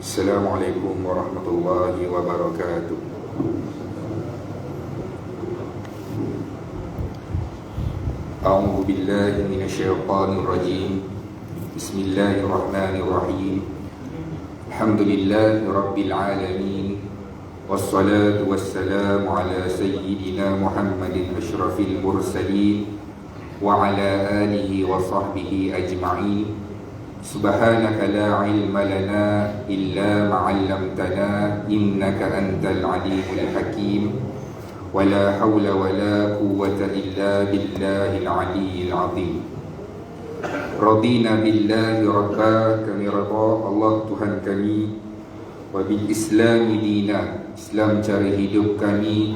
Assalamualaikum warahmatullahi wabarakatuh. A'udzu billahi minasyaitonir rajim. Bismillahirrahmanirrahim. Alhamdulillahi rabbil alamin. Wassalatu wassalamu ala sayyidina Muhammadin asyrafil mursalin wa ala alihi wa sahbihi ajma'in. Subhanaka la ilma lana illa ma 'allamtana innaka antal alimul hakim. Wa la hawla wa la quwwata illa billahil aliyyil azim. Radina billahi rabba, kami redha Allah Tuhan kami, wa bil islami dina, Islam cara hidup kami,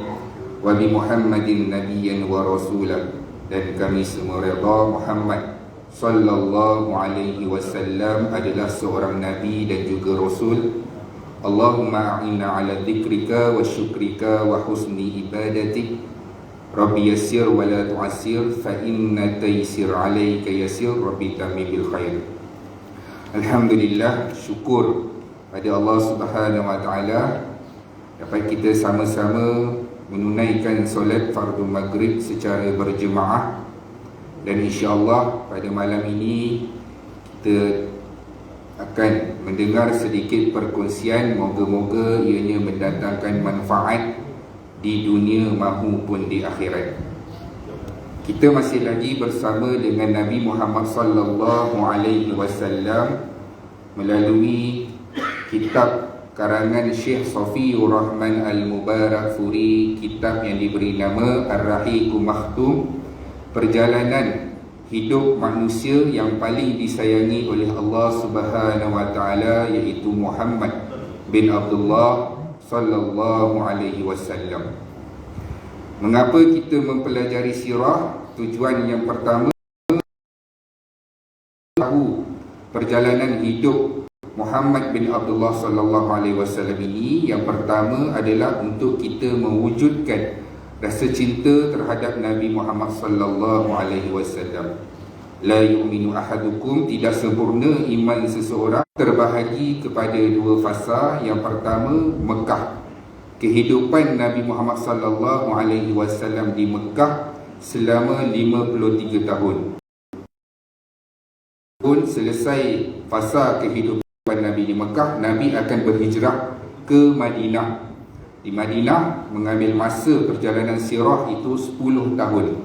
wa bi Muhammadin nabiyyan wa rasulah, dan kami semua redha Muhammad sallallahu alaihi wasallam adalah seorang nabi dan juga rasul. Allahumma a'inna ala dzikrika wa syukrika wa husni ibadatik. Rabbi yassir wa la tu'assir, fa inna taysir alayka yassir, Rabbi tamim bil khair. Alhamdulillah, syukur pada Allah Subhanahu wa taala dapat kita sama-sama menunaikan solat fardu maghrib secara berjemaah. Dan insya-Allah pada malam ini kita akan mendengar sedikit perkongsian, moga-moga ianya mendatangkan manfaat di dunia maupun di akhirat. Kita masih lagi bersama dengan Nabi Muhammad sallallahu alaihi wasallam melalui kitab karangan Syekh Safiur Rahman Al-Mubarakfuri, kitab yang diberi nama Ar-Rahiqul Makhtum, perjalanan hidup manusia yang paling disayangi oleh Allah Subhanahu wa taala, iaitu Muhammad bin Abdullah sallallahu alaihi wasallam. Mengapa kita mempelajari sirah? Tujuan yang pertama, tahu perjalanan hidup Muhammad bin Abdullah sallallahu alaihi wasallam ini. Yang pertama adalah untuk kita mewujudkan rasa cinta terhadap Nabi Muhammad sallallahu alaihi wasallam. La yu'minu ahadukum, tidak sempurna iman seseorang terbahagi kepada dua fasa. Yang pertama, Mekah. Kehidupan Nabi Muhammad sallallahu alaihi wasallam di Mekah selama 53 tahun. Pun selesai fasa kehidupan Nabi di Mekah, Nabi akan berhijrah ke Madinah. Di Madinah mengambil masa perjalanan sirah itu 10 tahun.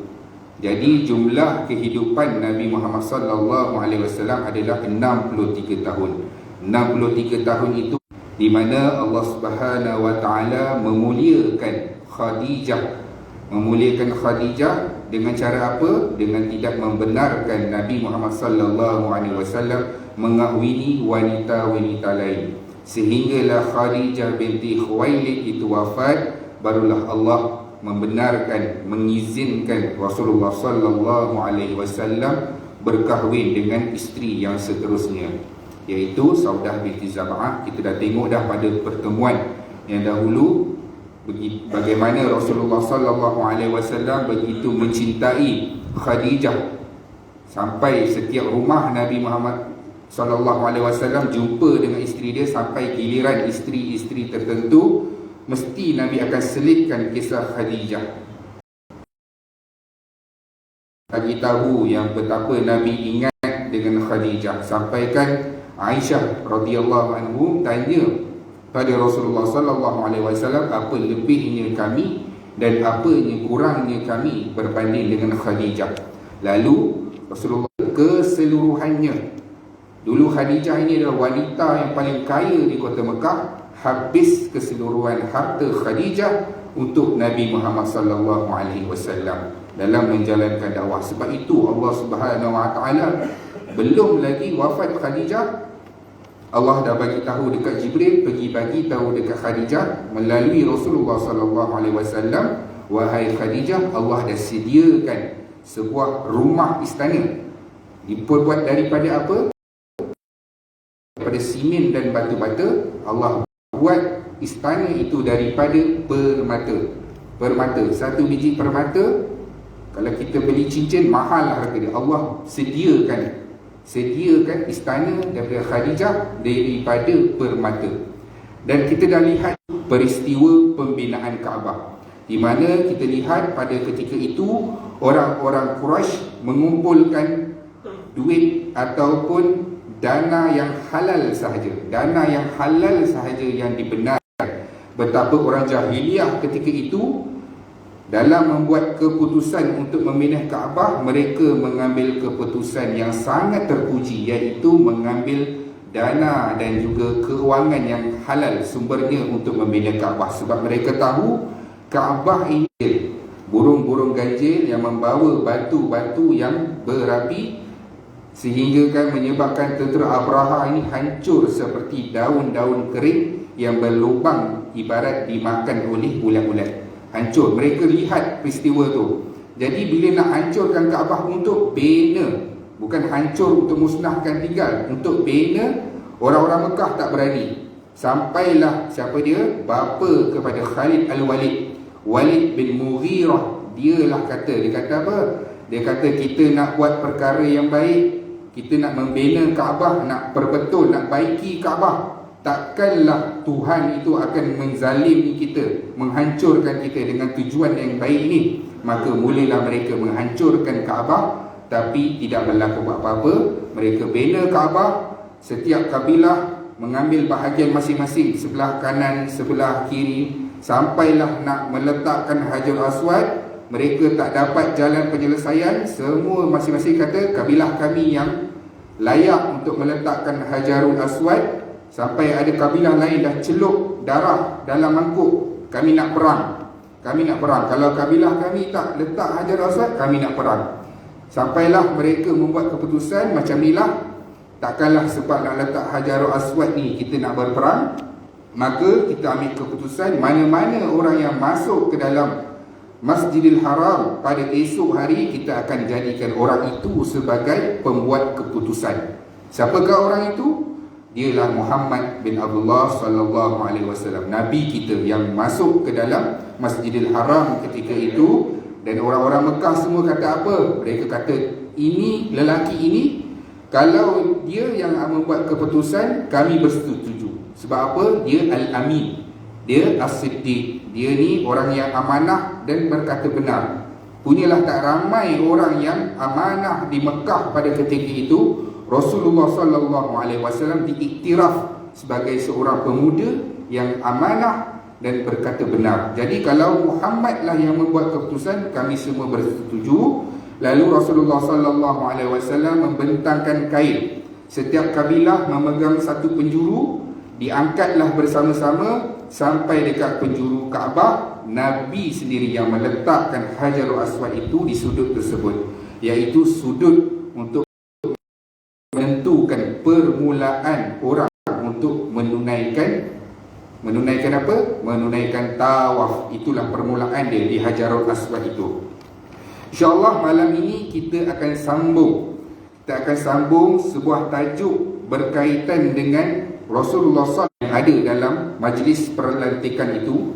Jadi jumlah kehidupan Nabi Muhammad sallallahu alaihi wasallam adalah 63 tahun. 63 tahun itu di mana Allah Subhanahu wa taala memuliakan Khadijah. Memuliakan Khadijah dengan cara apa? Dengan tidak membenarkan Nabi Muhammad sallallahu alaihi wasallam mengahwini wanita-wanita lain. Sehinggalah Khadijah binti Khuwailid itu wafat, barulah Allah membenarkan, mengizinkan Rasulullah sallallahu alaihi wasallam berkahwin dengan isteri yang seterusnya, iaitu Saudah binti Zam'ah. Kita dah tengok dah pada pertemuan yang dahulu bagaimana Rasulullah sallallahu alaihi wasallam begitu mencintai Khadijah sampai setiap rumah Nabi Muhammad sallallahu alaihi wasallam jumpa dengan isteri dia, sampai giliran isteri-isteri tertentu mesti Nabi akan selitkan kisah Khadijah, bagi tahu yang betapa Nabi ingat dengan Khadijah. Sampaikan Aisyah radhiyallahu anhu tanya pada Rasulullah sallallahu alaihi wasallam, apa lebihnya kami dan apanya kurangnya kami berbanding dengan Khadijah. Lalu Rasulullah keseluruhannya, dulu Khadijah ini adalah wanita yang paling kaya di kota Mekah, habis keseluruhan harta Khadijah untuk Nabi Muhammad sallallahu alaihi wasallam dalam menjalankan dakwah. Sebab itu Allah Subhanahu wa taala belum lagi wafat Khadijah, Allah dah bagi tahu dekat Jibril, pergi bagi tahu dekat Khadijah melalui Rasulullah sallallahu alaihi wasallam, wahai Khadijah, Allah dah sediakan sebuah rumah istana diperbuat daripada apa? Daripada simen dan batu-bata. Allah buat istana itu daripada permata. Permata, satu biji permata, kalau kita beli cincin mahal harga dia. Allah sediakan sediakan istana daripada Khadijah daripada permata. Dan kita dah lihat peristiwa pembinaan Kaabah, di mana kita lihat pada ketika itu orang-orang Quraisy mengumpulkan duit ataupun dana yang halal sahaja, yang dibenarkan. Betapa orang jahiliah ketika itu dalam membuat keputusan untuk membina Kaabah, mereka mengambil keputusan yang sangat terpuji, iaitu mengambil dana dan juga keuangan yang halal sumbernya untuk membina Kaabah. Sebab mereka tahu Kaabah ini burung-burung ganjil yang membawa batu-batu yang berapi, sehingga kan menyebabkan tentera Abraha ini hancur seperti daun-daun kering yang berlubang, ibarat dimakan oleh ulat-ulat. Hancur. Mereka lihat peristiwa tu. Jadi bila nak hancurkan Kaabah untuk bina, bukan hancur untuk musnahkan tinggal, untuk bina, orang-orang Mekah tak berani. Sampailah siapa dia? Bapa kepada Khalid Al-Walid, Walid bin Mughirah. Dia kata apa? Dia kata kita nak buat perkara yang baik, kita nak membina Kaabah, nak perbetul, nak baiki Kaabah. Takkanlah Tuhan itu akan menzalimi kita, menghancurkan kita dengan tujuan yang baik ini. Maka mulalah mereka menghancurkan Kaabah, tapi tidak berlaku apa-apa. Mereka bina Kaabah, setiap kabilah mengambil bahagian masing-masing, sebelah kanan, sebelah kiri. Sampailah nak meletakkan Hajar Aswad, mereka tak dapat jalan penyelesaian. Semua masing-masing kata kabilah kami yang layak untuk meletakkan Hajarul Aswad. Sampai ada kabilah lain dah celup darah dalam mangkuk, kami nak perang. Kalau kabilah kami tak letak Hajar Aswad, kami nak perang. Sampailah mereka membuat keputusan macam inilah, takkanlah sebab nak letak Hajarul Aswad ni kita nak berperang. Maka kita ambil keputusan, mana-mana orang yang masuk ke dalam Masjidil Haram pada esok hari, kita akan jadikan orang itu sebagai pembuat keputusan. Siapakah orang itu? Dialah Muhammad bin Abdullah sallallahu alaihi wasallam, Nabi kita yang masuk ke dalam Masjidil Haram ketika itu. Dan orang-orang Mekah semua kata apa? Mereka kata, ini lelaki ini, kalau dia yang membuat keputusan, kami bersetuju. Sebab apa? Dia Al-Amin, dia As-Siddiq, dia ni orang yang amanah dan berkata benar. Punyalah tak ramai orang yang amanah di Mekah pada ketika itu. Rasulullah sallallahu alaihi wasallam diiktiraf sebagai seorang pemuda yang amanah dan berkata benar. Jadi kalau Muhammad lah yang membuat keputusan, kami semua bersetuju. Lalu Rasulullah sallallahu alaihi wasallam membentangkan kain. Setiap kabilah memegang satu penjuru, diangkatlah bersama-sama sampai dekat penjuru Kaabah. Nabi sendiri yang meletakkan Hajarul Aswad itu di sudut tersebut, iaitu sudut untuk menentukan permulaan orang untuk menunaikan apa? Menunaikan tawaf. Itulah permulaan dia di Hajarul Aswad itu. InsyaAllah malam ini kita akan sambung sebuah tajuk berkaitan dengan Rasulullah SAW yang ada dalam majlis perlantikan itu.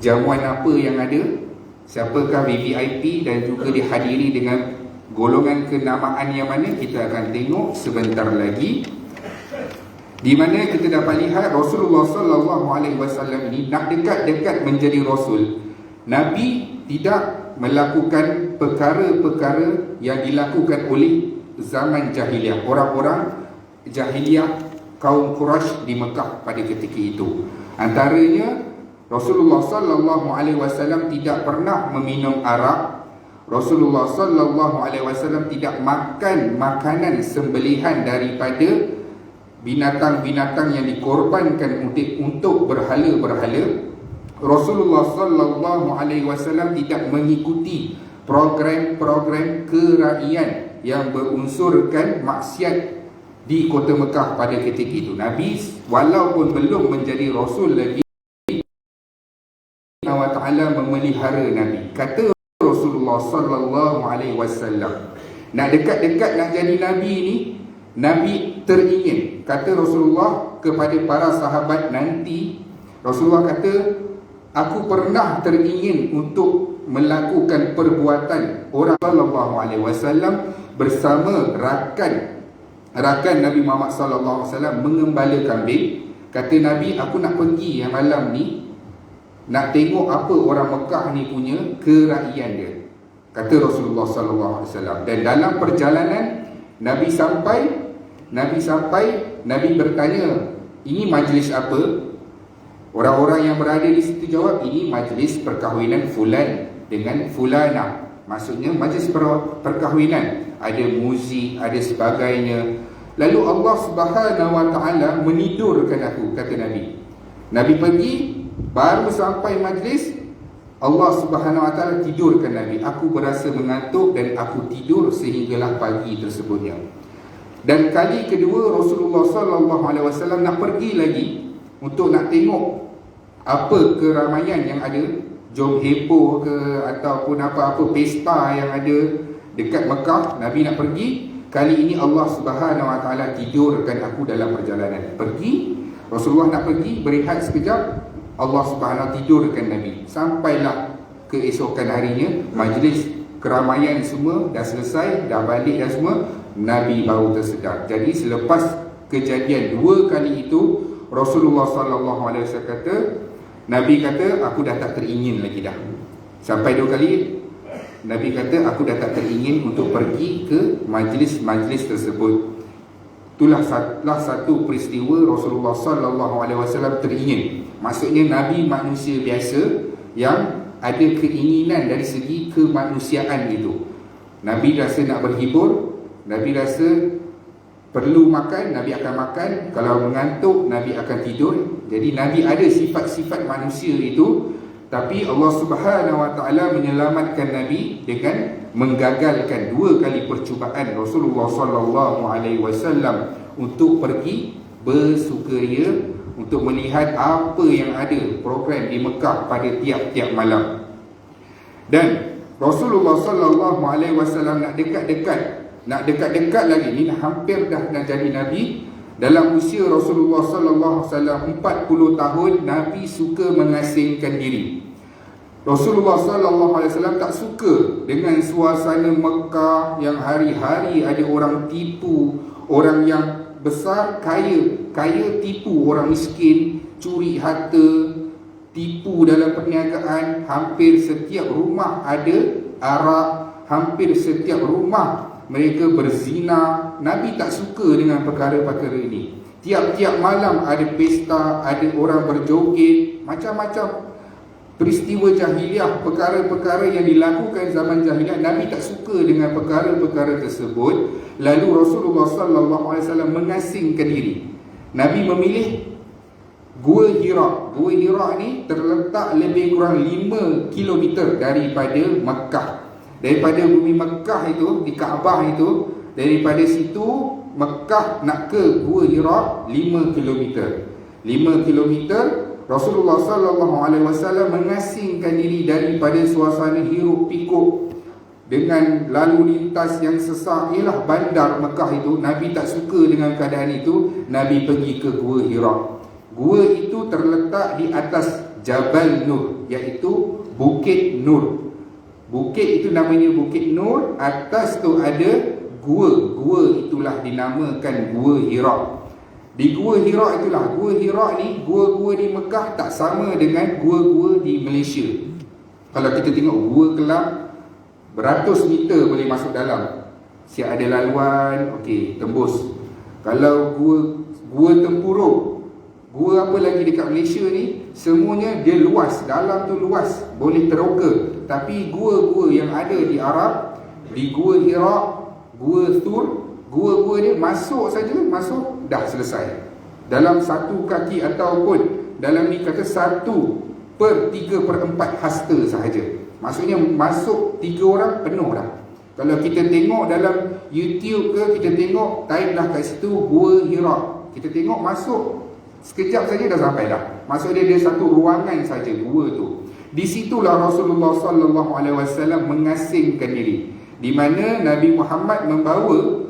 Jamuan apa yang ada, siapakah VVIP, dan juga dihadiri dengan golongan kenamaan yang mana, kita akan tengok sebentar lagi. Di mana kita dapat lihat Rasulullah sallallahu alaihi wasallam ini nak dekat-dekat menjadi rasul, Nabi tidak melakukan perkara-perkara yang dilakukan oleh zaman jahiliah, orang-orang jahiliah kaum Quraisy di Mekah pada ketika itu. Antaranya Rasulullah sallallahu alaihi wasallam tidak pernah meminum arak. Rasulullah sallallahu alaihi wasallam tidak makan makanan sembelihan daripada binatang-binatang yang dikorbankan untuk berhala-berhala. Rasulullah sallallahu alaihi wasallam tidak mengikuti program-program kerajaan yang berunsurkan maksiat di kota Mekah pada ketika itu. Nabi walaupun belum menjadi rasul lagi, Allah Ta'ala memelihara Nabi. Kata Rasulullah sallallahu alaihi wasallam, nak dekat-dekat nak jadi Nabi ni, Nabi teringin. Kata Rasulullah kepada para sahabat nanti, Rasulullah kata, aku pernah teringin untuk melakukan perbuatan orang sallallahu alaihi wasallam bersama rakan rakan Nabi Muhammad sallallahu alaihi wasallam mengembala kambing. Kata Nabi, aku nak pergi yang malam ni, nak tengok apa orang Mekah ni punya kerakyat dia. Kata Rasulullah sallallahu alaihi wasallam. Dan dalam perjalanan Nabi sampai, Nabi bertanya, ini majlis apa? Orang-orang yang berada di situ jawab, ini majlis perkahwinan fulan dengan fulana. Maksudnya majlis perkahwinan, ada muzik, ada sebagainya. Lalu Allah Subhanahu wa taala menidurkan aku, kata Nabi. Nabi pergi, baru sampai majlis, Allah Subhanahu wa taala tidurkan Nabi. Aku berasa mengantuk dan aku tidur sehinggalah pagi tersebutnya. Dan kali kedua Rasulullah sallallahu alaihi wasallam nak pergi lagi untuk nak tengok apa keramaian yang ada, jom heboh ke ataupun apa-apa pesta yang ada dekat Mekah. Nabi nak pergi. Kali ini Allah Subhanahu wa taala tidurkan aku dalam perjalanan. Pergi, Rasulullah nak pergi berehat sekejap, Allah Subhanahu wa taala tidurkan Nabi. Sampailah keesokan harinya, majlis keramaian semua dah selesai, dah balik dah semua, Nabi baru tersedar. Jadi selepas kejadian dua kali itu, Rasulullah sallallahu alaihi wasallam kata, Nabi kata, aku dah tak teringin lagi dah. Sampai dua kali Nabi kata, aku dah tak teringin untuk pergi ke majlis-majlis tersebut. Itulah satu peristiwa Rasulullah sallallahu alaihi wasallam teringin. Maksudnya Nabi manusia biasa yang ada keinginan dari segi kemanusiaan itu. Nabi rasa nak berhibur, Nabi rasa perlu makan, Nabi akan makan. Kalau mengantuk, Nabi akan tidur. Jadi Nabi ada sifat-sifat manusia itu. Tapi Allah Subhanahu wa taala menyelamatkan Nabi dengan menggagalkan dua kali percubaan Rasulullah sallallahu alaihi wasallam untuk pergi bersukaria untuk melihat apa yang ada program di Mekah pada tiap-tiap malam. Dan Rasulullah sallallahu alaihi wasallam nak dekat-dekat lagi ni, hampir dah nak jadi Nabi. Dalam usia Rasulullah sallallahu alaihi wasallam 40 tahun, Nabi suka mengasingkan diri. Rasulullah sallallahu alaihi wasallam tak suka dengan suasana Mekah yang hari-hari ada orang tipu, orang yang besar kaya tipu orang miskin, curi harta, tipu dalam perniagaan. Hampir setiap rumah ada arak, hampir setiap rumah mereka berzina. Nabi tak suka dengan perkara-perkara ini. Tiap-tiap malam ada pesta, ada orang berjoget, macam-macam peristiwa jahiliah, perkara-perkara yang dilakukan zaman jahiliah. Nabi tak suka dengan perkara-perkara tersebut. Lalu Rasulullah sallallahu alaihi wasallam mengasingkan diri. Nabi memilih Gua Hira. Gua Hira ni terletak lebih kurang 5 km daripada Mekah. Daripada bumi Mekah itu, di Kaabah itu, daripada situ Mekah nak ke Gua Hira 5 km. 5 km. Rasulullah sallallahu alaihi wasallam mengasingkan diri daripada suasana hiruk pikuk dengan lalu lintas yang sesak. Ialah bandar Mekah itu. Nabi tak suka dengan keadaan itu. Nabi pergi ke Gua Hira. Gua itu terletak di atas Jabal Nur, iaitu Bukit Nur. Bukit itu namanya Bukit Nur. Atas tu ada gua. Gua itulah dinamakan Gua Hira. Di Gua Hira itulah, Gua Hira ni, gua-gua di Mekah tak sama dengan gua-gua di Malaysia. Kalau kita tengok gua Kelang, beratus meter boleh masuk dalam. Siap ada laluan, okey, tembus. Kalau gua Tempurung, gua apa lagi dekat Malaysia ni, semuanya dia luas, dalam tu luas, boleh teroka. Tapi gua-gua yang ada di Arab, di Gua Hira, Gua Thur, gua-gua dia masuk saja, masuk dah selesai. Dalam satu kaki ataupun dalam ni kata 1/3/4 hasta sahaja. Maksudnya masuk 3 orang penuh dah. Kalau kita tengok dalam YouTube ke, kita tengok type dah kat situ Gua Hira, kita tengok masuk sekejap saja dah sampai dah. Maksudnya dia satu ruangan saja gua tu. Di situlah Rasulullah sallallahu alaihi wasallam mengasingkan diri, di mana Nabi Muhammad membawa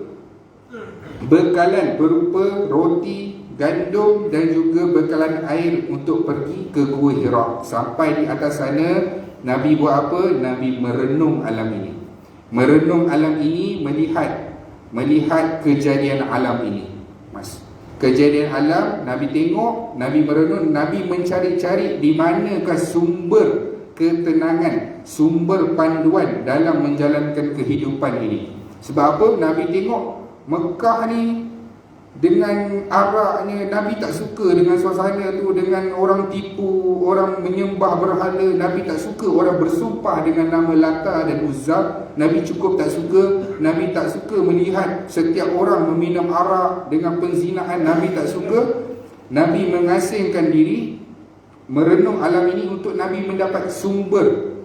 bekalan berupa roti, gandum dan juga bekalan air untuk pergi ke Gua Hira. Sampai di atas sana, Nabi buat apa? Nabi merenung alam ini. Merenung alam ini, melihat melihat kejadian alam ini. Kejadian alam, Nabi tengok, Nabi merenung, Nabi mencari-cari di manakah sumber ketenangan, sumber panduan dalam menjalankan kehidupan ini. Sebab apa? Nabi tengok Mekah ni dengan araknya, Nabi tak suka dengan suasana tu, dengan orang tipu, orang menyembah berhala. Nabi tak suka orang bersumpah dengan nama Lata dan Uzza. Nabi cukup tak suka. Nabi tak suka melihat setiap orang meminum arak dengan penzinaan. Nabi tak suka. Nabi mengasingkan diri, merenung alam ini untuk Nabi mendapat sumber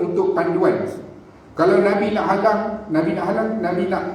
untuk panduan. Kalau Nabi nak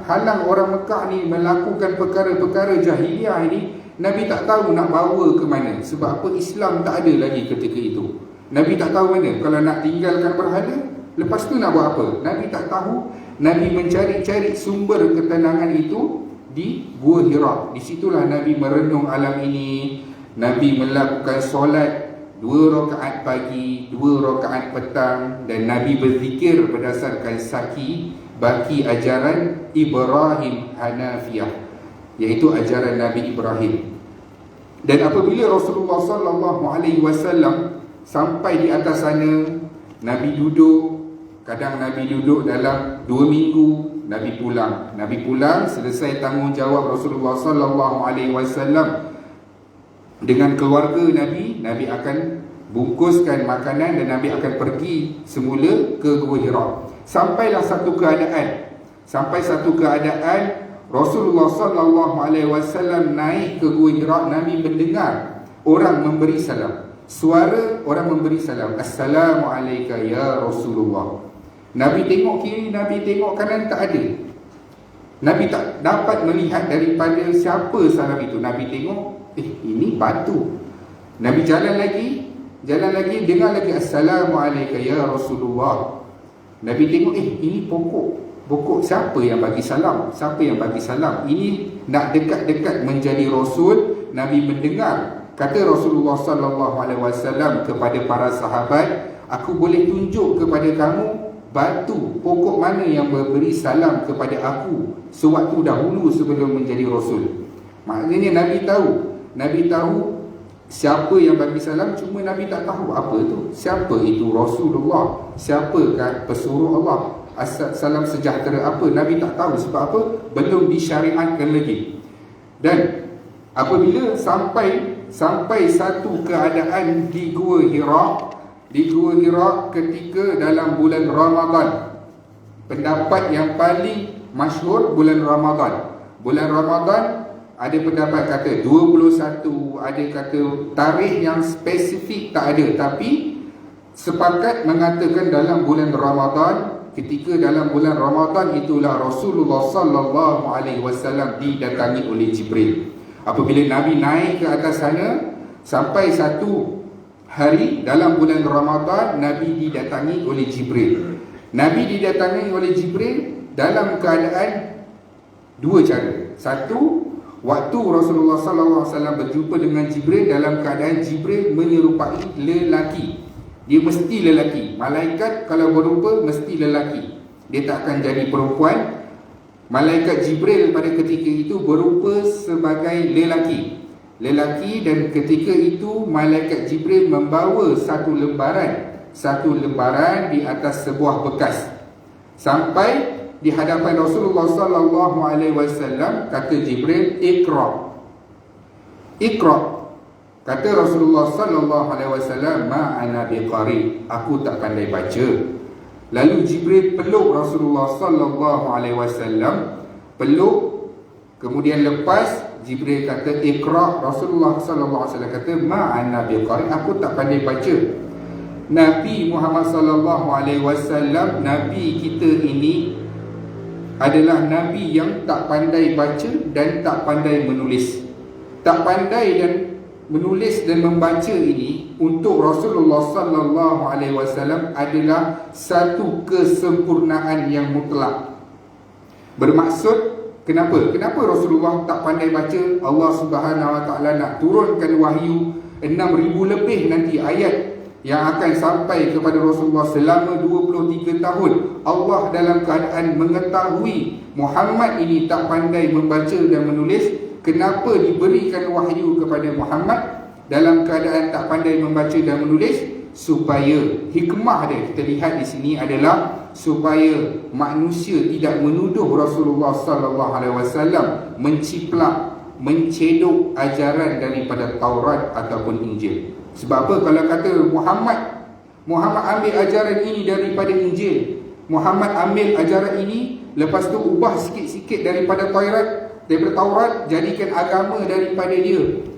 halang orang Mekah ni melakukan perkara-perkara jahiliah ini, Nabi tak tahu nak bawa ke mana. Sebab apa? Islam tak ada lagi ketika itu. Nabi tak tahu mana. Kalau nak tinggalkan berhala, lepas tu nak buat apa? Nabi tak tahu. Nabi mencari-cari sumber ketenangan itu di Gua Hira. Di situlah Nabi merenung alam ini. Nabi melakukan solat 2 rakaat pagi, 2 rakaat petang, dan Nabi berzikir berdasarkan baki ajaran Ibrahim Hanafiyah, iaitu ajaran Nabi Ibrahim. Dan apabila Rasulullah SAW sampai di atas sana, Nabi duduk. Kadang Nabi duduk dalam 2 minggu, Nabi pulang. Nabi pulang, selesai tanggungjawab Rasulullah SAW dengan keluarga Nabi akan bungkuskan makanan dan Nabi akan pergi semula ke Gua Hira. Sampailah satu keadaan Rasulullah SAW naik ke Gua Hira. Nabi mendengar orang memberi salam, suara orang memberi salam, Assalamualaikum ya Rasulullah. Nabi tengok kiri, Nabi tengok kanan, tak ada. Nabi tak dapat melihat daripada siapa salam itu. Nabi tengok, ini batu. Nabi jalan lagi, dengar lagi, Assalamualaikum ya Rasulullah. Nabi tengok, ini pokok siapa yang bagi salam? Ini nak dekat-dekat menjadi Rasul. Nabi mendengar, kata Rasulullah SAW kepada para sahabat, aku boleh tunjuk kepada kamu batu, pokok mana yang memberi salam kepada aku sewaktu dahulu sebelum menjadi Rasul. Maknanya Nabi tahu siapa yang bagi salam, cuma Nabi tak tahu apa tu. Siapa itu Rasulullah? Siapakah pesuruh Allah? Salam sejahtera apa? Nabi tak tahu. Sebab apa? Belum disyariatkan lagi. Dan apabila sampai satu keadaan di Gua Hira ketika dalam bulan Ramadan. Pendapat yang paling masyhur bulan Ramadan. Ada pendapat kata 21, ada kata tarikh yang spesifik tak ada, tapi sepakat mengatakan dalam bulan Ramadan. Ketika dalam bulan Ramadan itulah Rasulullah SAW didatangi oleh Jibril. Apabila Nabi naik ke atas sana, sampai satu hari dalam bulan Ramadan, Nabi didatangi oleh Jibril. Nabi didatangi oleh Jibril dalam keadaan 2 cara. Satu, waktu Rasulullah SAW berjumpa dengan Jibril dalam keadaan Jibril menyerupai lelaki. Dia mesti lelaki. Malaikat kalau berupa mesti lelaki, dia tak akan jadi perempuan. Malaikat Jibril pada ketika itu berupa sebagai lelaki, dan ketika itu Malaikat Jibril membawa satu lembaran di atas sebuah bekas. Sampai di hadapan Rasulullah SAW, kata Jibril, Iqra. Kata Rasulullah SAW, ma ana biqari, aku tak pandai baca. Lalu Jibril peluk Rasulullah SAW, kemudian lepas Jibril kata Iqra. Rasulullah SAW kata, ma ana biqari, aku tak pandai baca. Nabi Muhammad SAW, Nabi kita ini adalah Nabi yang tak pandai baca dan tak pandai menulis. Tak pandai dan menulis dan membaca ini untuk Rasulullah SAW adalah satu kesempurnaan yang mutlak. Bermaksud, kenapa Rasulullah tak pandai baca? Allah Subhanahu Wa Taala nak turunkan wahyu 6,000 lebih nanti ayat yang akan sampai kepada Rasulullah selama 23 tahun. Allah dalam keadaan mengetahui Muhammad ini tak pandai membaca dan menulis, kenapa diberikan wahyu kepada Muhammad dalam keadaan tak pandai membaca dan menulis? Supaya hikmah dia kita lihat di sini adalah supaya manusia tidak menuduh Rasulullah sallallahu alaihi wasallam menciplak, mencedok ajaran daripada Taurat ataupun Injil. Sebab apa? Kalau kata Muhammad ambil ajaran ini daripada Injil, Muhammad ambil ajaran ini, lepas tu ubah sikit-sikit daripada Taurat, jadikan agama daripada dia.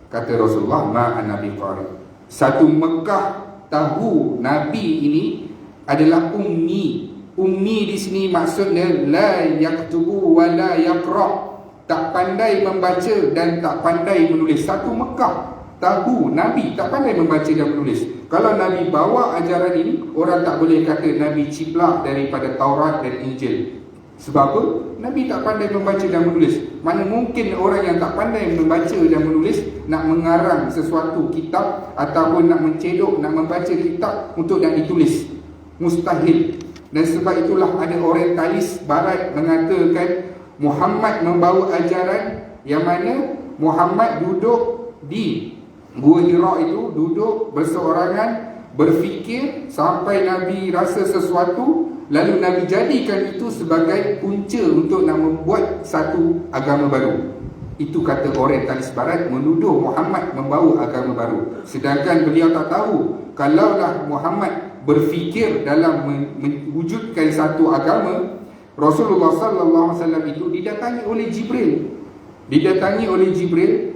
Kata Rasulullah, ma'ana biqari. Satu Mekah tahu Nabi ini adalah ummi. Ummi di sini maksudnya la yaktubu wa la yaqra, tak pandai membaca dan tak pandai menulis. Satu Mekah tahu Nabi tak pandai membaca dan menulis. Kalau Nabi bawa ajaran ini, orang tak boleh kata Nabi ciplak daripada Taurat dan Injil. Sebab apa? Nabi tak pandai membaca dan menulis. Mana mungkin orang yang tak pandai membaca dan menulis nak mengarang sesuatu kitab ataupun nak mencedok, nak membaca kitab untuk nak ditulis. Mustahil. Dan sebab itulah ada orientalis barat mengatakan Muhammad membawa ajaran yang mana Muhammad duduk di Gua Hira itu, duduk berseorangan, berfikir sampai Nabi rasa sesuatu, lalu Nabi jadikan itu sebagai punca untuk nak membuat satu agama baru. Itu kata orientalis barat menuduh Muhammad membawa agama baru. Sedangkan beliau tak tahu, kalaulah Muhammad berfikir dalam mewujudkan satu agama, Rasulullah sallallahu alaihi wasallam itu didatangi oleh Jibril.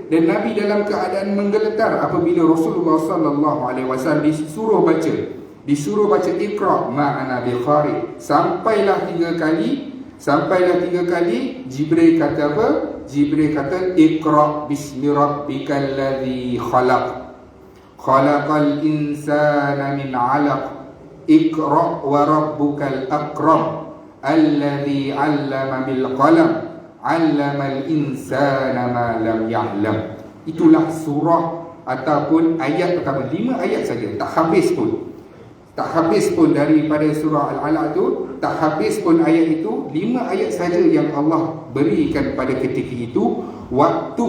Dan Nabi dalam keadaan menggeletar apabila Rasulullah sallallahu alaihi wasallam disuruh baca Iqra ma'ana biqari. Sampailah tiga kali Jibril kata apa? Jibril kata Iqra bismi rabbikal ladzi khalaqal insana min 'alaq Iqra wa rabbukal akram alladzi 'allama bil qalam 'allamal insana ma lam ya'lam. Itulah surah ataupun ayat pertama. 5 ayat saja, tak habis pun daripada surah Al-Alaq tu, tak habis pun ayat itu. 5 ayat saja yang Allah berikan pada ketika itu, waktu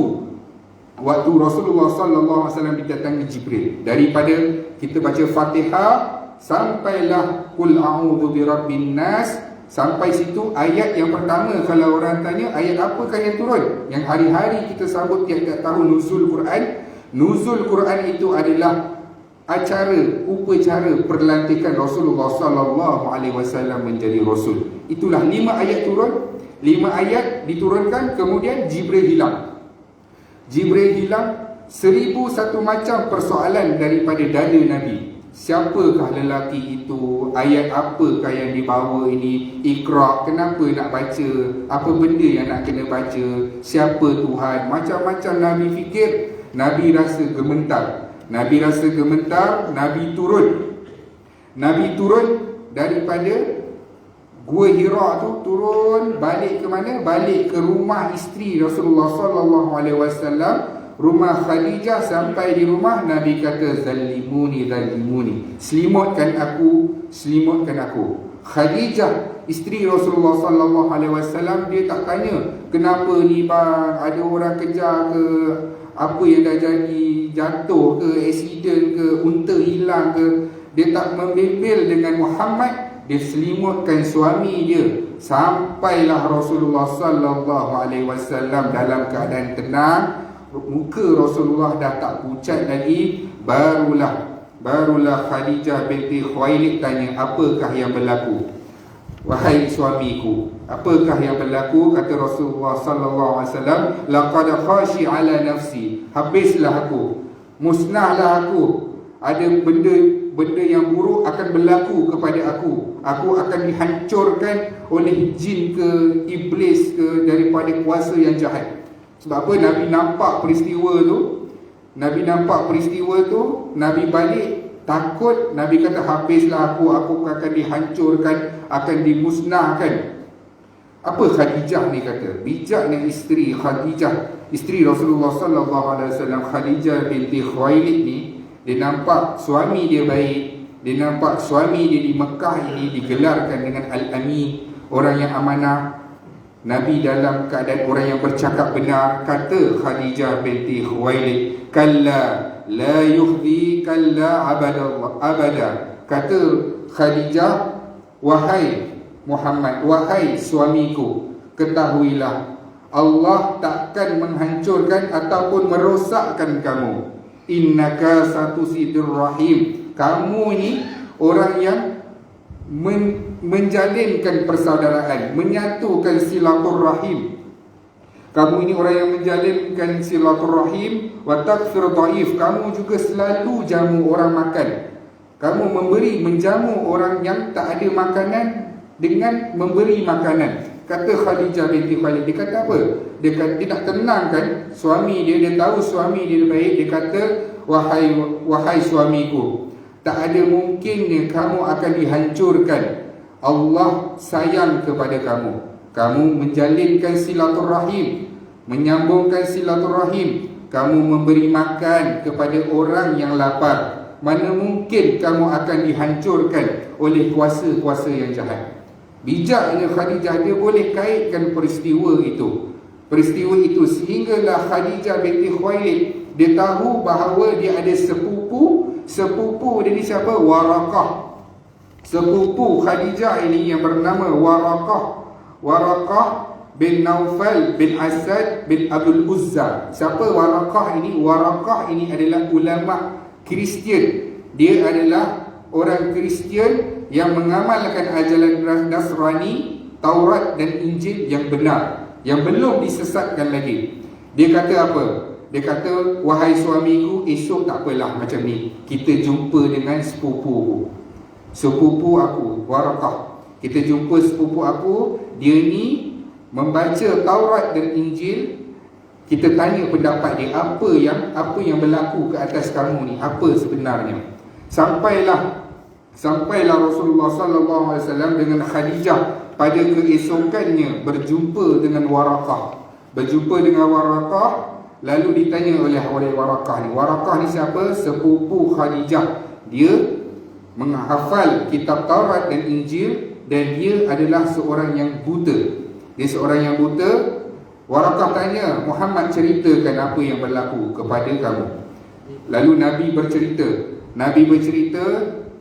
Rasulullah sallallahu alaihi wasallam didatangi Jibril. Daripada kita baca Fatihah sampailah qul a'udzu birabbin nas, sampai situ ayat yang pertama. Kalau orang tanya ayat apakah yang turun, yang hari-hari kita sambut tiap-tiap tahun nuzul Quran. Nuzul Quran itu adalah upacara perlantikan Rasulullah sallallahu alaihi wasallam menjadi rasul. Itulah 5 ayat turun, 5 ayat diturunkan, kemudian Jibril hilang. 1001 macam persoalan daripada dada Nabi. Siapakah lelaki itu? Ayat apakah yang dibawa ini? Iqra, kenapa nak baca? Apa benda yang nak kena baca? Siapa Tuhan? Macam-macam Nabi fikir. Nabi rasa gementar. Nabi turun daripada Gua Hira tu, turun balik ke mana? Balik ke rumah isteri Rasulullah sallallahu alaihi wasallam, rumah Khadijah. Sampai di rumah, Nabi kata zalimuni, selimutkan aku. Khadijah isteri Rasulullah sallallahu alaihi wasallam, dia tak tanya kenapa ni bang, ada orang kejar ke, apa yang dah jadi, jatuh ke, accident ke, unta hilang ke. Dia tak membebel dengan Muhammad, dia selimutkan suami dia. Sampailah Rasulullah sallallahu alaihi wasallam dalam keadaan tenang. Muka Rasulullah dah tak pucat lagi. Barulah Khadijah binti Khuwailid tanya, apakah yang berlaku? Wahai suamiku, apakah yang berlaku? Kata Rasulullah sallallahu alaihi wasallam, laqad khashi ala nafsi, habislah aku, musnahlah aku. Ada benda yang buruk akan berlaku kepada aku. Aku akan dihancurkan oleh jin ke, iblis ke, daripada kuasa yang jahat. Sebab apa? Nabi nampak peristiwa tu, Nabi balik takut. Nabi kata habislah aku akan dihancurkan, akan dimusnahkan. Apa Khadijah ni kata? Bijaknya isteri Khadijah, isteri Rasulullah sallallahu alaihi wasallam, Khadijah binti Khuwailid ni, dia nampak suami dia baik. Dia nampak suami dia di Mekah ini digelarkan dengan Al-Amin, orang yang amanah. Nabi dalam keadaan orang yang bercakap benar. Kata Khadijah binti Khuwailid, kalla la yuhdi kalla abada. Kata Khadijah, wahai Muhammad, wahai suamiku, ketahuilah Allah takkan menghancurkan ataupun merosakkan kamu. Innaka satusidir rahim. Kamu ini orang yang menjalinkan persaudaraan, menyatukan silaturahim. Kamu ini orang yang menjalinkan silaturahim. Wa takfir dhaif. Kamu juga selalu jamu orang makan. Kamu menjamu orang yang tak ada makanan dengan memberi makanan. Kata Khadijah binti Khuwailid, dia kata apa? Dia nak tenangkan suami dia. Dia tahu suami dia baik. Dia kata, wahai suamiku, tak ada mungkinnya kamu akan dihancurkan. Allah sayang kepada kamu. Kamu menjalinkan silaturahim, menyambungkan silaturahim. Kamu memberi makan kepada orang yang lapar. Mana mungkin kamu akan dihancurkan oleh kuasa-kuasa yang jahat. Bijaknya Khadijah, dia boleh kaitkan peristiwa itu. Peristiwa itu sehinggalah Khadijah binti Khuwailid, dia tahu bahawa dia ada sepupu. Sepupu dia ni siapa? Warakah. Sepupu Khadijah ini yang bernama Warakah. Warakah bin Naufal bin Asad bin Abdul Uzza. Siapa Warakah ini? Warakah ini adalah ulama Kristian. Dia adalah orang Kristian yang mengamalkan ajaran Nasrani, Taurat dan Injil yang benar, yang belum disesatkan lagi. Dia kata apa? Dia kata, wahai suamiku, esok tak apalah macam ni, kita jumpa dengan sepupu aku, Warakah. Kita jumpa sepupu aku, dia ni membaca Taurat dan Injil. Kita tanya pendapat dia, apa yang berlaku ke atas kamu ni, apa sebenarnya. Sampailah Rasulullah SAW dengan Khadijah pada keesokannya berjumpa dengan Warakah. Lalu ditanya oleh Warakah ni. Warakah ni siapa? Sepupu Khadijah. Dia menghafal kitab Taurat dan Injil, dan dia adalah seorang yang buta. Dia seorang yang buta. Warakah tanya, Muhammad ceritakan apa yang berlaku kepada kamu. Lalu Nabi bercerita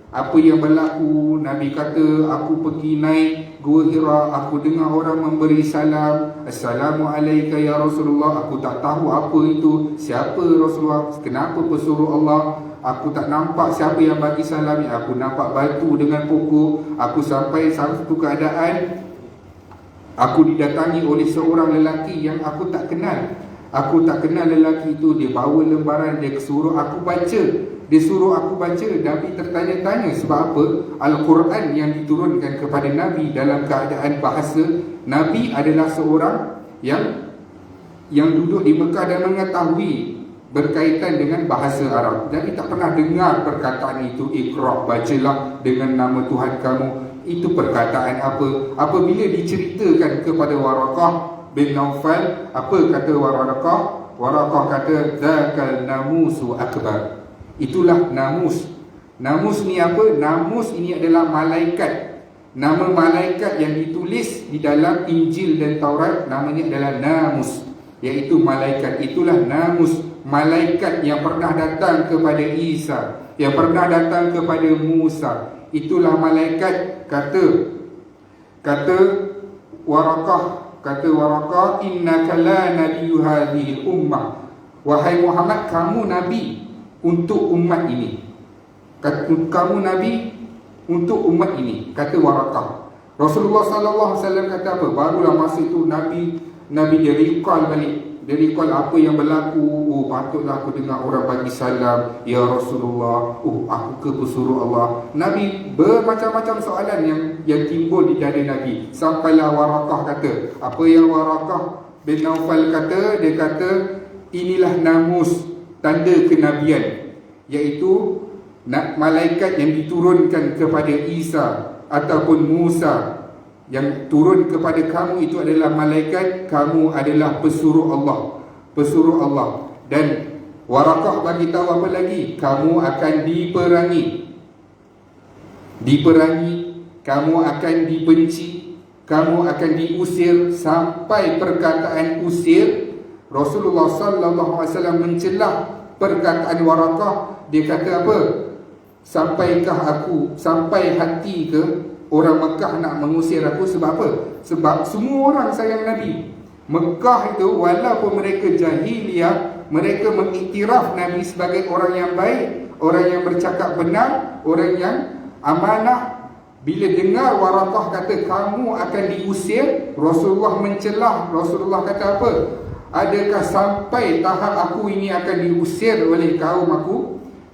apa yang berlaku. Nabi kata, aku pergi naik Gua Hira, aku dengar orang memberi salam, Assalamualaikum ya Rasulullah. Aku tak tahu apa itu, siapa Rasulullah, kenapa pesuruh Allah. Aku tak nampak siapa yang bagi salam. Aku nampak batu dengan pokok. Aku sampai satu keadaan, aku didatangi oleh seorang lelaki yang aku tak kenal. Aku tak kenal lelaki itu. Dia bawa lembaran, dia suruh aku baca. Nabi tertanya-tanya sebab apa? Al-Quran yang diturunkan kepada Nabi dalam keadaan bahasa. Nabi adalah seorang yang duduk di Mekah dan mengetahui berkaitan dengan bahasa Arab. Nabi tak pernah dengar perkataan itu, Iqra, bacalah dengan nama Tuhan kamu. Itu perkataan apa? Apabila diceritakan kepada Warakah bin Naufal, apa kata Warakah? Warakah kata, Zakal namusu akbar. Itulah namus. Namus ni apa? Namus ini adalah malaikat. Nama malaikat yang ditulis di dalam Injil dan Taurat namanya adalah namus, iaitu malaikat. Itulah namus, malaikat yang pernah datang kepada Isa, yang pernah datang kepada Musa. Itulah malaikat. Kata Warakah, innaka la nabiyyu hadhihi ummah. Wahai Muhammad, kamu nabi untuk umat ini. Kamu nabi untuk umat ini, kata Warakah. Rasulullah SAW kata apa? Barulah masa itu Nabi dia recall balik. Dia recall apa yang berlaku. Oh, patutlah aku dengar orang bagi salam, ya Rasulullah. Oh, aku ke pesuruh Allah. Nabi bermacam-macam soalan yang timbul di dada Nabi. Sampailah Warakah kata, apa yang Warakah bin Naufal kata? Dia kata, inilah namus, tanda kenabian, iaitu malaikat yang diturunkan kepada Isa ataupun Musa. Yang turun kepada kamu itu adalah malaikat. Kamu adalah pesuruh Allah. Dan Warakah bagi tahu apa lagi? Kamu akan diperangi, kamu akan dibenci, kamu akan diusir, sampai perkataan usir. Rasulullah sallallahu alaihi wasallam mencelah perkataan Waraqah. Dia kata apa? Sampaikah aku, sampai hati ke orang Mekah nak mengusir aku? Sebab apa? Sebab semua orang sayang Nabi. Mekah itu walaupun mereka jahiliyah, mereka mengiktiraf Nabi sebagai orang yang baik, orang yang bercakap benar, orang yang amanah. Bila dengar Waraqah kata kamu akan diusir, Rasulullah mencelah. Rasulullah kata apa? Adakah sampai tahap aku ini akan diusir oleh kaum aku?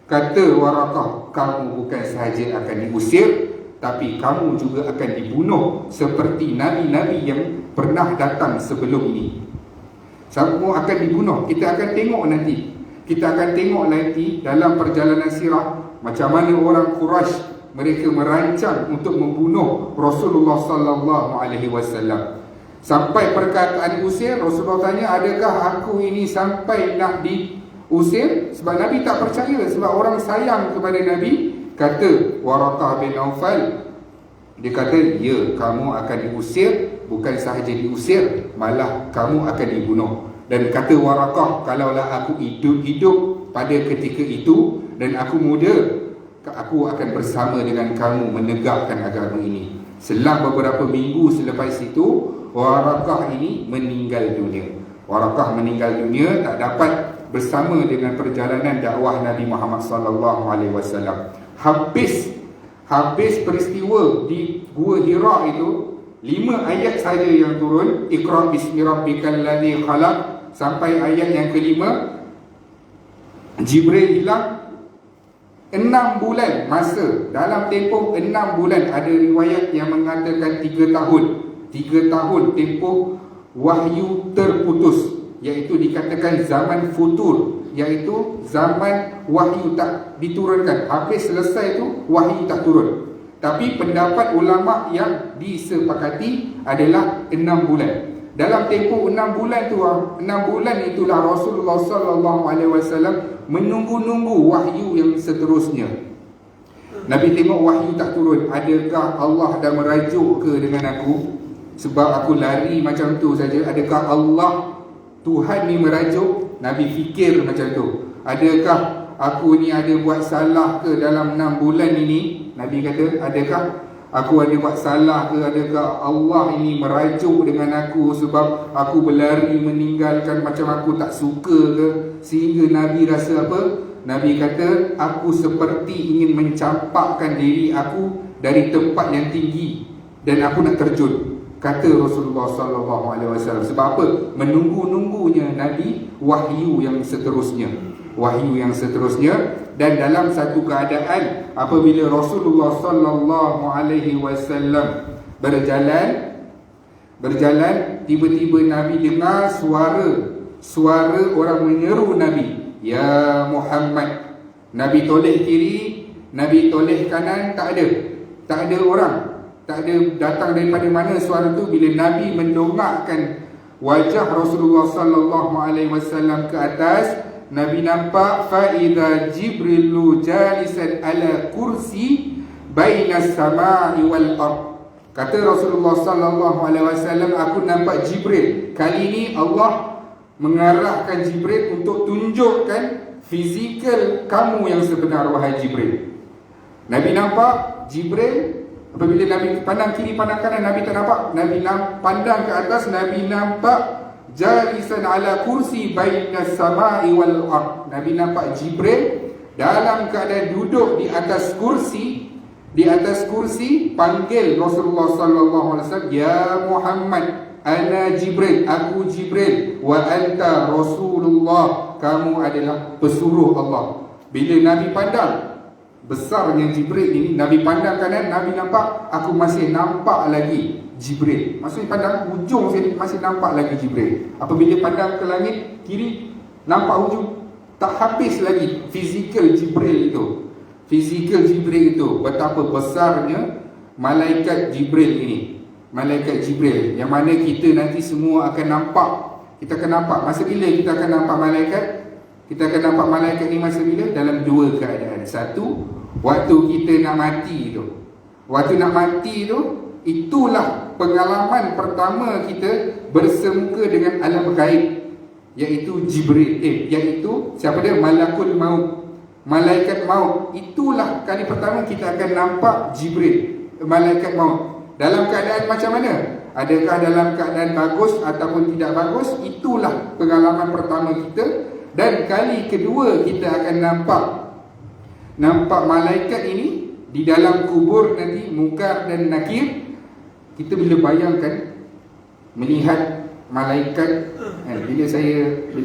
Kata Waraqah, kamu bukan sahaja akan diusir, tapi kamu juga akan dibunuh seperti nabi-nabi yang pernah datang sebelum ini. Semua akan dibunuh. Kita akan tengok nanti. Kita akan tengok nanti dalam perjalanan sirah macam mana orang Quraisy mereka merancang untuk membunuh Rasulullah sallallahu alaihi wasallam. Sampai perkataan usir, Rasulullah tanya, adakah aku ini sampai nak diusir? Sebab Nabi tak percaya, sebab orang sayang kepada Nabi. Kata Waraqah bin Naufal, dia kata, ya, kamu akan diusir. Bukan sahaja diusir, malah kamu akan dibunuh. Dan kata Waraqah, kalaulah aku hidup pada ketika itu dan aku muda, aku akan bersama dengan kamu menegakkan agama ini. Selang beberapa minggu selepas itu, Waraqah ini meninggal dunia. Waraqah meninggal dunia, tak dapat bersama dengan perjalanan dakwah Nabi Muhammad sallallahu alaihi wasallam. Habis peristiwa di Gua Hira itu, 5 ayat saja yang turun. Iqra bismi rabbikal ladzi khalaq, sampai ayat yang kelima. Jibril hilang 6 bulan masa. Dalam tempoh 6 bulan, ada riwayat yang mengatakan 3 tahun. 3 tahun tempoh wahyu terputus, iaitu dikatakan zaman futur, iaitu zaman wahyu tak diturunkan. Habis selesai tu wahyu tak turun. Tapi pendapat ulama yang disepakati adalah 6 bulan. Dalam tempoh 6 bulan tu, 6 bulan itulah Rasulullah sallallahu alaihi wasallam menunggu-nunggu wahyu yang seterusnya. Nabi tengok wahyu tak turun. Adakah Allah dah merajuk ke dengan aku? Sebab aku lari macam tu saja. Adakah Allah, Tuhan ni merajuk? Nabi fikir macam tu. Adakah aku ni ada buat salah ke dalam 6 bulan ini? Nabi kata, adakah aku ada buat salah ke? Adakah Allah ini merajuk dengan aku sebab aku berlari meninggalkan macam aku tak suka ke? Sehingga Nabi rasa apa? Nabi kata, aku seperti ingin mencampakkan diri aku dari tempat yang tinggi dan aku nak terjun. Kata Rasulullah sallallahu alaihi wasallam. Sebab apa? Menunggu-nunggunya Nabi wahyu yang seterusnya. Wahyu yang seterusnya. Dan dalam satu keadaan, apabila Rasulullah sallallahu alaihi wasallam berjalan, tiba-tiba Nabi dengar suara orang menyeru Nabi, ya Muhammad. Nabi toleh kiri, Nabi toleh kanan, tak ada orang. Tak ada datang daripada mana suara tu. Bila Nabi mendongakkan wajah Rasulullah sallallahu alaihi wasallam ke atas, Nabi nampak fa idza Jibrilu jalisan ala kursi bainas samai wal ard. Kata Rasulullah sallallahu alaihi wasallam, aku nampak Jibril. Kali ini Allah mengarahkan Jibril untuk tunjukkan fizikal kamu yang sebenar, wahai Jibril. Nabi nampak Jibril. Apabila Nabi pandang kiri, pandang kanan, Nabi tak nampak. Nabi pandang ke atas, Nabi nampak jalisan ala kursi bainas samai wal ard. Nabi nampak Jibril dalam keadaan duduk di atas kursi. Di atas kursi panggil Rasulullah sallallahu alaihi wasallam, ya Muhammad, ana Jibril, aku Jibril, wa anta Rasulullah, kamu adalah pesuruh Allah. Bila Nabi pandang besarnya Jibril ini, Nabi pandang kanan, Nabi nampak, aku masih nampak lagi Jibril. Maksudnya pandang hujung sini, masih nampak lagi Jibril. Apabila pandang ke langit kiri, nampak hujung, tak habis lagi fizikal Jibril itu. Fizikal Jibril itu, betapa besarnya malaikat Jibril ini. Malaikat Jibril, yang mana kita nanti semua akan nampak. Kita akan nampak. Masa bila kita akan nampak malaikat? Kita akan nampak malaikat ni masa bila? Dalam 2 keadaan. Satu, waktu kita nak mati tu. Waktu nak mati tu, itulah pengalaman pertama kita bersemuka dengan alam gaib, iaitu Jibril, iaitu siapa dia? Malakul Maut, malaikat maut. Itulah kali pertama kita akan nampak Jibril, malaikat maut. Dalam keadaan macam mana? Adakah dalam keadaan bagus ataupun tidak bagus? Itulah pengalaman pertama kita. Dan kali kedua kita akan nampak malaikat ini di dalam kubur nanti, Munkar dan Nakir. Kita bila bayangkan melihat malaikat, bila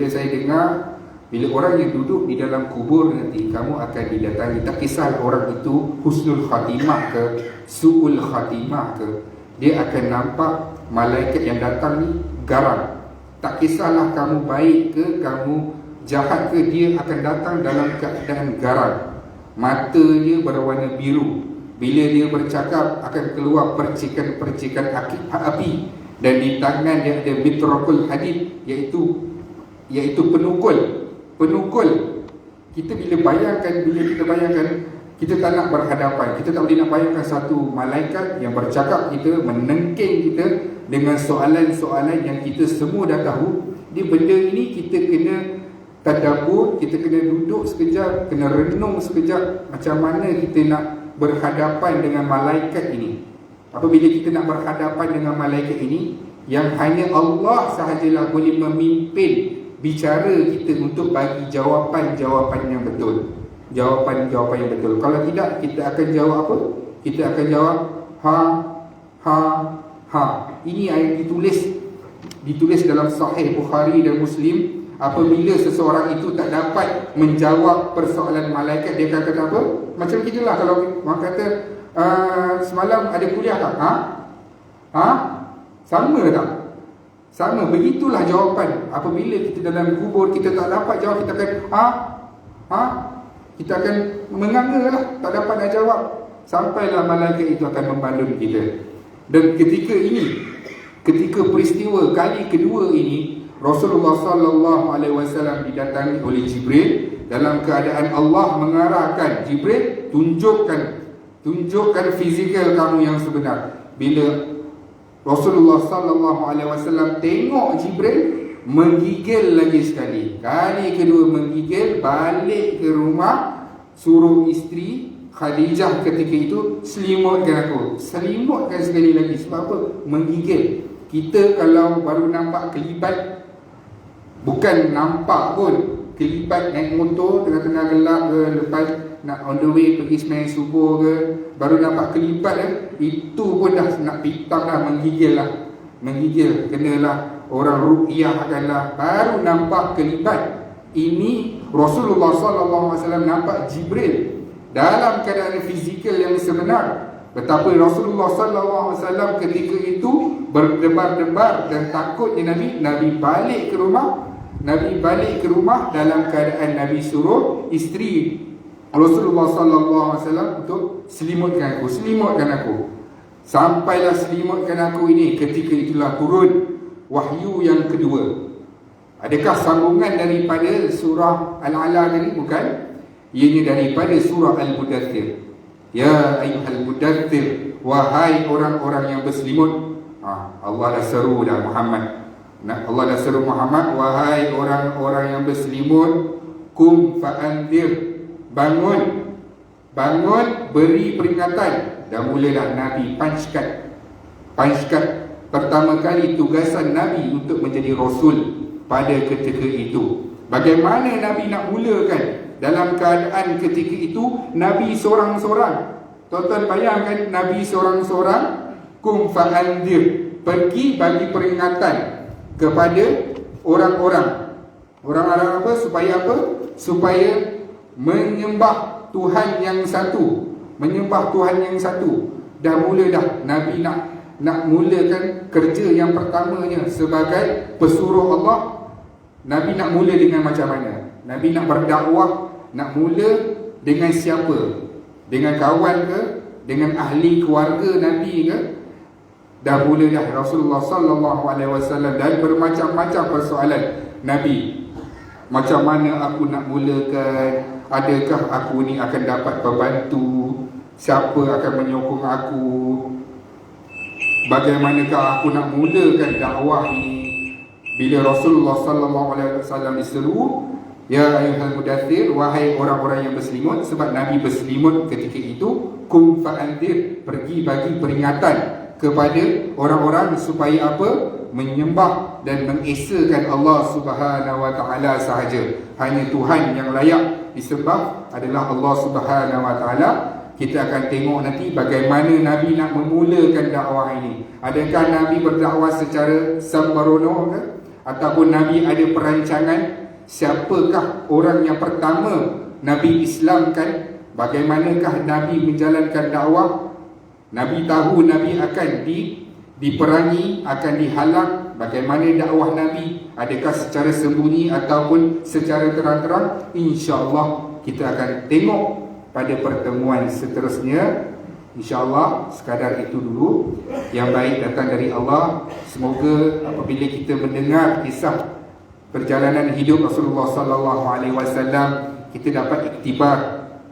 saya dengar, bila orang yang duduk di dalam kubur nanti kamu akan didatangi, tak kisah orang itu husnul khatimah ke su'ul khatimah ke, dia akan nampak malaikat yang datang ni garang. Tak kisahlah kamu baik ke kamu jahat ke, dia akan datang dalam keadaan garang. Mata dia berwarna biru. Bila dia bercakap akan keluar percikan-percikan api. Dan di tangan dia ada mitrakul hadid, iaitu penukul. Kita bila kita bayangkan, kita tak nak berhadapan. Kita tak boleh nak bayangkan satu malaikat yang bercakap kita, menengking kita dengan soalan-soalan yang kita semua dah tahu. Dia benda ini kita kena tadabbur, kita kena duduk sekejap, kena renung sekejap macam mana kita nak berhadapan dengan malaikat ini. Apabila kita nak berhadapan dengan malaikat ini, yang hanya Allah sahajalah boleh memimpin bicara kita untuk bagi jawapan-jawapan yang betul. Jawapan-jawapan yang betul. Kalau tidak, kita akan jawab apa? Kita akan jawab ha. Ini yang ditulis dalam Sahih Bukhari dan Muslim. Apabila seseorang itu tak dapat menjawab persoalan malaikat, dia akan kata apa? Macam gitulah kalau orang kata semalam ada kuliah tak? Sama tak? Sama, begitulah jawapan. Apabila kita dalam kubur, kita tak dapat jawab, kita akan kita akan menganga lah, tak dapat nak jawab. Sampailah malaikat itu akan membalun kita. Dan ketika peristiwa kali kedua ini, Rasulullah SAW didatangi oleh Jibril dalam keadaan Allah mengarahkan Jibril, tunjukkan fizikal kamu yang sebenar. Bila Rasulullah SAW tengok Jibril, menggigil lagi sekali. Kali kedua menggigil, balik ke rumah, suruh isteri Khadijah ketika itu selimutkan sekali lagi. Sebab apa? Menggigil. Kita kalau baru nampak kelibat, bukan nampak pun, kelibat naik motor tengah-tengah gelap ke, lepas nak on the way pergi sembahyang subuh ke, baru nampak kelibat itu pun dah nak pitam dah, menggigil, kenalah orang ruqyah kanlah, baru nampak kelibat. Ini Rasulullah SAW nampak Jibril dalam keadaan fizikal yang sebenar. Betapa Rasulullah SAW ketika itu berdebar-debar dan takutnya Nabi balik ke rumah dalam keadaan Nabi suruh isteri Rasulullah SAW untuk selimutkan aku. Sampailah selimutkan aku ini, ketika itulah turun wahyu yang kedua. Adakah sambungan daripada surah Al-Ala tadi? Bukan. Ianya daripada surah Al-Mudaththir. Ya ayyuhal mudaththir, wahai orang-orang yang berselimut. Allah dah seru dah Muhammad. Allah dah seru Muhammad, wahai orang-orang yang berselimut, kum fa'andir, bangun, beri peringatan. Dah mulalah Nabi panchkat. Pertama kali tugasan Nabi untuk menjadi Rasul pada ketika itu. Bagaimana Nabi nak mulakan? Dalam keadaan ketika itu Nabi seorang-seorang. Tuan-tuan bayangkan, Nabi seorang-seorang, kum fa'andir, pergi bagi peringatan kepada orang-orang. Orang-orang apa? Supaya menyembah Tuhan yang satu. Dah mula dah Nabi nak mulakan kerja yang pertamanya sebagai pesuruh Allah. Nabi nak mula dengan macam mana? Nabi nak berdakwah, nak mula dengan siapa? Dengan kawan ke? Dengan ahli keluarga Nabi ke? Dah mula dah Rasulullah SAW dan bermacam-macam persoalan Nabi. Macam mana aku nak mulakan? Adakah aku ni akan dapat pembantu? Siapa akan menyokong aku? bagaimanakah aku nak mulakan dakwah ini? Bila Rasulullah sallallahu alaihi wasallam diseru, ya ayyuhal mudaththir, wahai orang-orang yang berselimut, sebab Nabi berselimut ketika itu, kum fa'andir, pergi bagi peringatan kepada orang-orang supaya apa? Menyembah dan mengesakan Allah Subhanahu wa taala sahaja. Hanya Tuhan yang layak disembah adalah Allah Subhanahu wa taala. Kita akan tengok nanti bagaimana Nabi nak memulakan dakwah ini. Adakah Nabi berdakwah secara sembrono ke? Ataupun Nabi ada perancangan? Siapakah orang yang pertama Nabi Islamkan? Bagaimanakah Nabi menjalankan dakwah? Nabi tahu Nabi akan diperangi, akan dihalang. Bagaimana dakwah Nabi? Adakah secara sembunyi ataupun secara terang-terang? InsyaAllah kita akan tengok pada pertemuan seterusnya. InsyaAllah sekadar itu dulu. Yang baik datang dari Allah. Semoga apabila kita mendengar kisah perjalanan hidup Rasulullah sallallahu alaihi wasallam, kita dapat iktibar,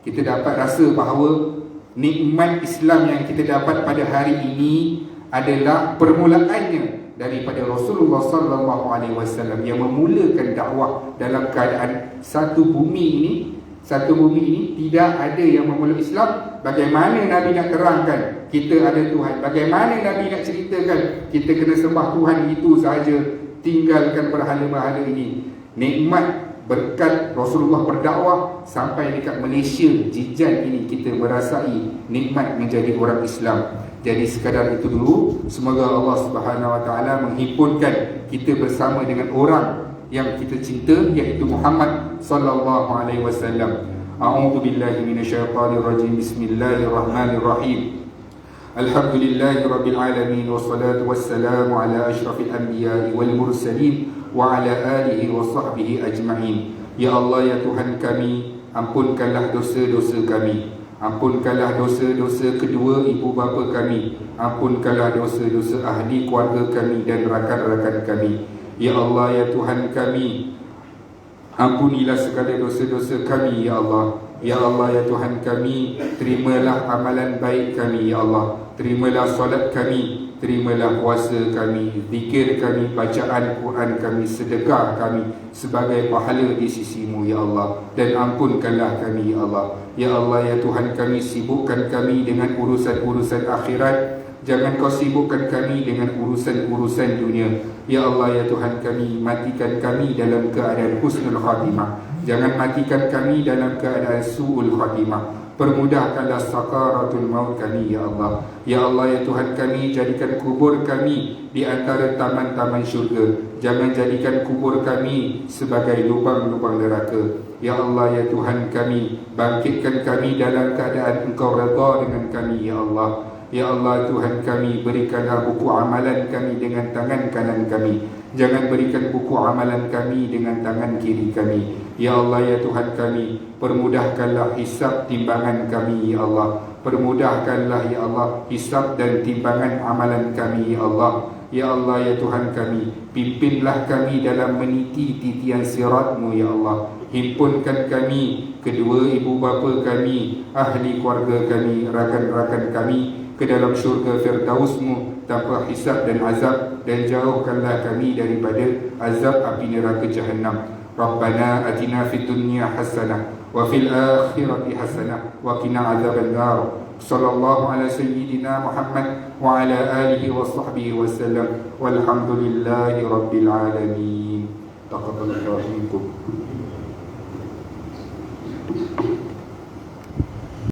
kita dapat rasa bahawa nikmat Islam yang kita dapat pada hari ini adalah permulaannya daripada Rasulullah sallallahu alaihi wasallam yang memulakan dakwah dalam keadaan satu bumi ini tidak ada yang memeluk Islam. Bagaimana Nabi nak terangkan kita ada Tuhan? Bagaimana Nabi nak ceritakan kita kena sembah Tuhan itu sahaja, tinggalkan berhala-berhala ini? Nikmat berkat Rasulullah berdakwah sampai dekat Malaysia Jijan ini, kita merasai nikmat menjadi orang Islam. Jadi sekadar itu dulu. Semoga Allah Subhanahu wa taala menghimpunkan kita bersama dengan orang yang kita cinta, iaitu Muhammad sallallahu alaihi wasallam. A'udzu billahi minasyaitonir rajim. Bismillahirrahmanirrahim. Alhamdulillahirabbil alamin, wassalatu wassalamu ala asyrafil anbiya'i wal mursalin wa ala alihi wa sahbihi ajma'in. Ya Allah, ya Tuhan kami, ampunkanlah dosa-dosa kami. Ampunkanlah dosa-dosa kedua ibu bapa kami. Ampunkanlah dosa-dosa ahli keluarga kami dan rakan-rakan kami. Ya Allah, ya Tuhan kami, ampunilah segala dosa-dosa kami, ya Allah. Ya Allah, ya Tuhan kami, terimalah amalan baik kami, ya Allah. Terimalah solat kami, terimalah puasa kami, zikir kami, bacaan Quran kami, sedekah kami sebagai pahala di sisi-Mu, ya Allah. Dan ampunkanlah kami, ya Allah. Ya Allah, ya Tuhan kami, sibukkan kami dengan urusan-urusan akhirat. Jangan Kau sibukkan kami dengan urusan-urusan dunia. Ya Allah, ya Tuhan kami, matikan kami dalam keadaan husnul khatimah. Jangan matikan kami dalam keadaan su'ul khatimah. Permudahkanlah sakaratul maut kami, ya Allah. Ya Allah, ya Tuhan kami, jadikan kubur kami di antara taman-taman syurga. Jangan jadikan kubur kami sebagai lubang-lubang neraka. Ya Allah, ya Tuhan kami, bangkitkan kami dalam keadaan Engkau redha dengan kami, ya Allah. Ya Allah, Tuhan kami, berikanlah buku amalan kami dengan tangan kanan kami. Jangan berikan buku amalan kami dengan tangan kiri kami. Ya Allah, ya Tuhan kami, permudahkanlah hisab timbangan kami, ya Allah. Permudahkanlah, ya Allah, hisab dan timbangan amalan kami, ya Allah. Ya Allah, ya Tuhan kami, pimpinlah kami dalam meniti titian sirat-Mu, ya Allah. Himpunkan kami, kedua ibu bapa kami, ahli keluarga kami, rakan-rakan kami ke dalam syurga Firdaus-Mu tanpa hisab dan azab, dan jauhkanlah kami daripada azab api neraka Jahannam. Rabbana atina fid dunya hasanah wa fil akhirati hasanah wa qina azaban nar. Sallallahu ala sayyidina Muhammad wa ala alihi wa sahbihi wa sallam. Walhamdulillahi rabbil alamin. Taqabbalallahu minkum.